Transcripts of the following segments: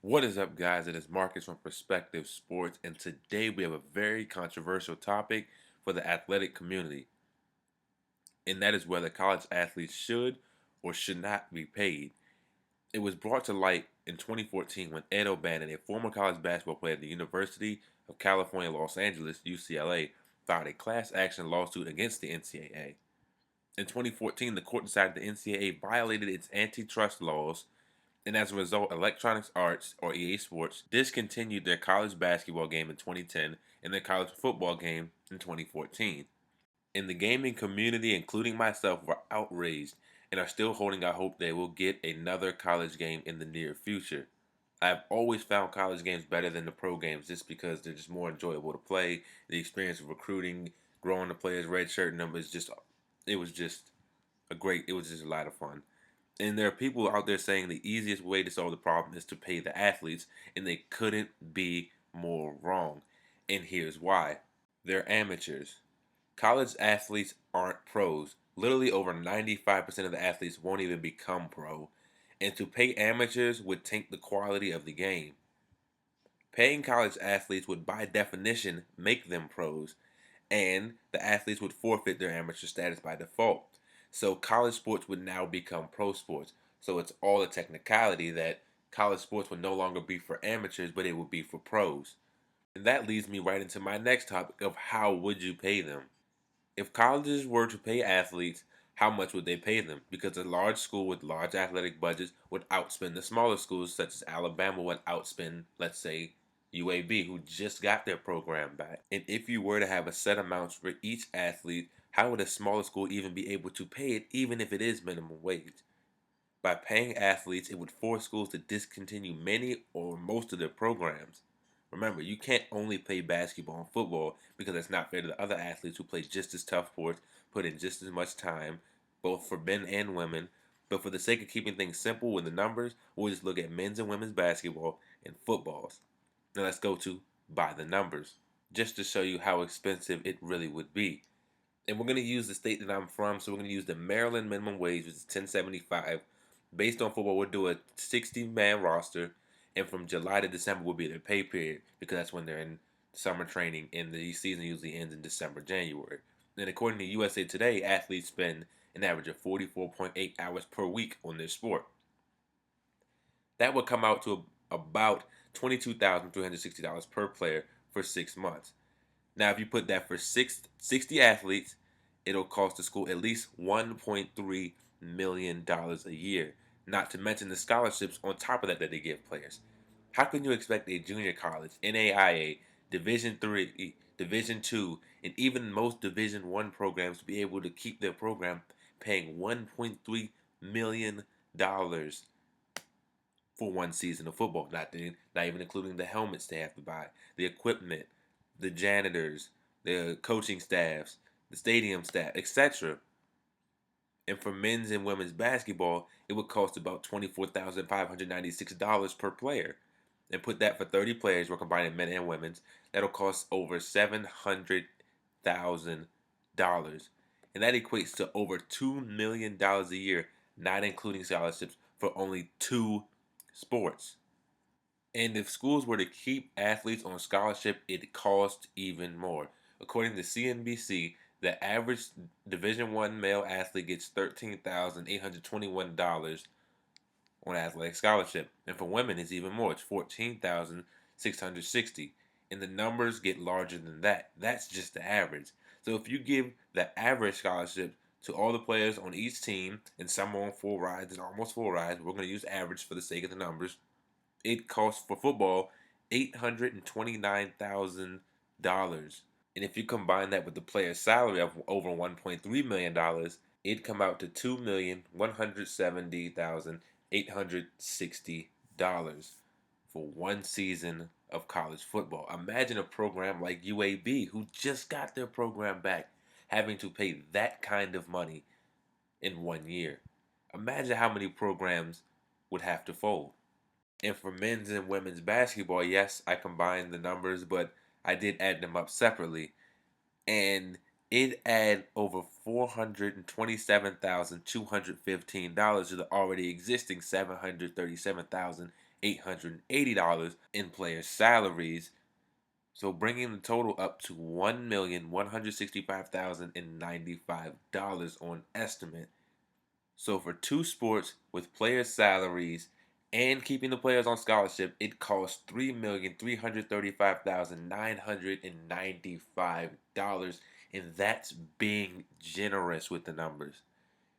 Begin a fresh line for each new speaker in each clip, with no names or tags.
What is up, guys? It is Marcus from Perspective Sports, and today we have a very controversial topic for the athletic community, and that is whether college athletes should or should not be paid. It was brought to light in 2014 when Ed O'Bannon, a former college basketball player at the University of California, Los Angeles, UCLA, filed a class action lawsuit against the NCAA. In 2014, the court decided the NCAA violated its antitrust laws, and as a result, Electronic Arts, or EA Sports, discontinued their college basketball game in 2010 and their college football game in 2014. And the gaming community, including myself, were outraged and are still holding out hope they will get another college game in the near future. I've always found college games better than the pro games just because they're just more enjoyable to play. The experience of recruiting, growing the players' red shirt numbers, it was just it was just a lot of fun. And there are people out there saying the easiest way to solve the problem is to pay the athletes, and they couldn't be more wrong. And here's why: they're amateurs. College athletes aren't pros. Literally, over 95% of the athletes won't even become pro. And to pay amateurs would tank the quality of the game. Paying college athletes would, by definition, make them pros, and the athletes would forfeit their amateur status by default. So college sports would now become pro sports. So it's all a technicality that college sports would no longer be for amateurs, but it would be for pros. And that leads me right into my next topic of how would you pay them? If colleges were to pay athletes, how much would they pay them? Because a large school with large athletic budgets would outspend the smaller schools, such as Alabama would outspend, let's say, UAB, who just got their program back. And if you were to have a set amounts for each athlete, how would a smaller school even be able to pay it, even if it is minimum wage? By paying athletes, it would force schools to discontinue many or most of their programs. Remember, you can't only play basketball and football because it's not fair to the other athletes who play just as tough sports, put in just as much time, both for men and women. But for the sake of keeping things simple with the numbers, we'll just look at men's and women's basketball and footballs. Now let's go to by the numbers, just to show you how expensive it really would be. And we're going to use the state that I'm from, so we're going to use the Maryland minimum wage, which is 1075. Based on football, we'll do a 60-man roster, and from July to December will be their pay period because that's when they're in summer training, and the season usually ends in December, January. And according to USA Today, athletes spend an average of 44.8 hours per week on this sport. That would come out to about $22,360 per player for 6 months. Now, if you put that for 60 athletes, it'll cost the school at least $1.3 million a year, not to mention the scholarships on top of that they give players. How can you expect a junior college, NAIA, Division Three, Division Two, and even most Division One programs to be able to keep their program paying $1.3 million for one season of football? Not even including the helmets they have to buy, the equipment, the janitors, the coaching staffs, the stadium staff, etc. And for men's and women's basketball, it would cost about $24,596 per player. And put that for 30 players, we're combining men and women's, that'll cost over $700,000. And that equates to over $2 million a year, not including scholarships for only two sports. And if schools were to keep athletes on scholarship, it costs even more. According to CNBC, the average Division One male athlete gets $13,821 on athletic scholarship, and for women, it's even more. It's $14,660, and the numbers get larger than that. That's just the average. So if you give the average scholarship to all the players on each team, and some are on full rides and almost full rides, we're going to use average for the sake of the numbers, it costs for football $829,000. And if you combine that with the player's salary of over $1.3 million, it'd come out to $2,170,860 for one season of college football. Imagine a program like UAB, who just got their program back, having to pay that kind of money in 1 year. Imagine how many programs would have to fold. And for men's and women's basketball, yes, I combined the numbers, but I did add them up separately. And it add over $427,215 to the already existing $737,860 $880 in player salaries. So bringing the total up to $1,165,095 on estimate. So for two sports with player salaries and keeping the players on scholarship, it costs $3,335,995, and that's being generous with the numbers.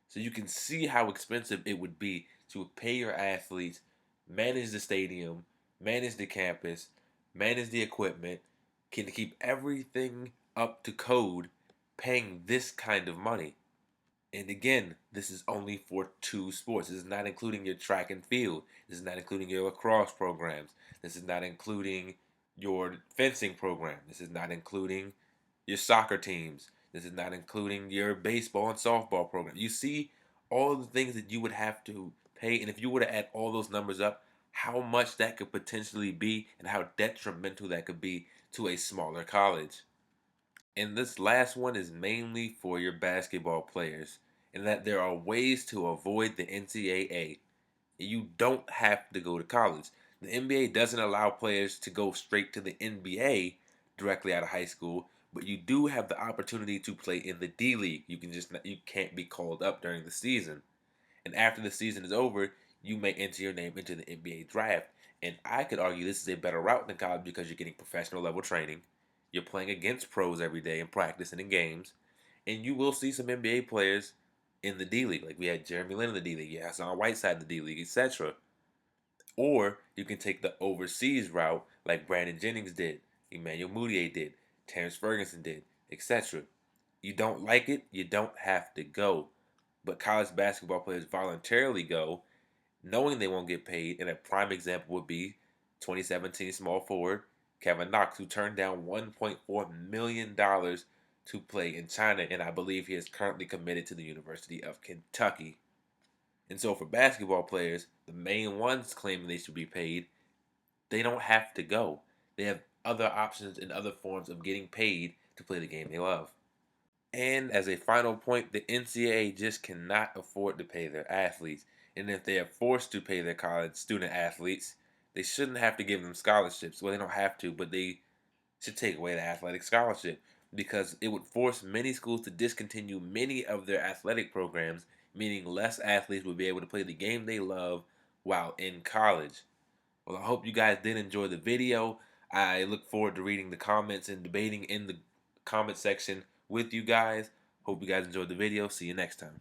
So you can see how expensive it would be to pay your athletes, manage the stadium, manage the campus, manage the equipment, can keep everything up to code, paying this kind of money. And again, this is only for two sports. This is not including your track and field. This is not including your lacrosse programs. This is not including your fencing program. This is not including your soccer teams. This is not including your baseball and softball program. You see all the things that you would have to pay. And if you were to add all those numbers up, how much that could potentially be and how detrimental that could be to a smaller college. And this last one is mainly for your basketball players, in that there are ways to avoid the NCAA. You don't have to go to college. The NBA doesn't allow players to go straight to the NBA directly out of high school, but you do have the opportunity to play in the D League. You can't be called up during the season. And after the season is over, you may enter your name into the NBA draft. And I could argue this is a better route than college because you're getting professional level training. You're playing against pros every day in practice and in games. And you will see some NBA players in the D League. Like we had Jeremy Lin in the D League, you had Hassan Whiteside in the D League, etc. Or you can take the overseas route like Brandon Jennings did, Emmanuel Mudiay did, Terrence Ferguson did, etc. You don't like it, you don't have to go. But college basketball players voluntarily go, knowing they won't get paid. And a prime example would be 2017 small forward Kevin Knox, who turned down $1.4 million to play in China, and I believe he is currently committed to the University of Kentucky. And so for basketball players, the main ones claiming they should be paid, they don't have to go. They have other options and other forms of getting paid to play the game they love. And as a final point, the NCAA just cannot afford to pay their athletes. And if they are forced to pay their college student athletes, they shouldn't have to give them scholarships. Well, they don't have to, but they should take away the athletic scholarship because it would force many schools to discontinue many of their athletic programs, meaning less athletes would be able to play the game they love while in college. Well, I hope you guys did enjoy the video. I look forward to reading the comments and debating in the comment section with you guys. Hope you guys enjoyed the video. See you next time.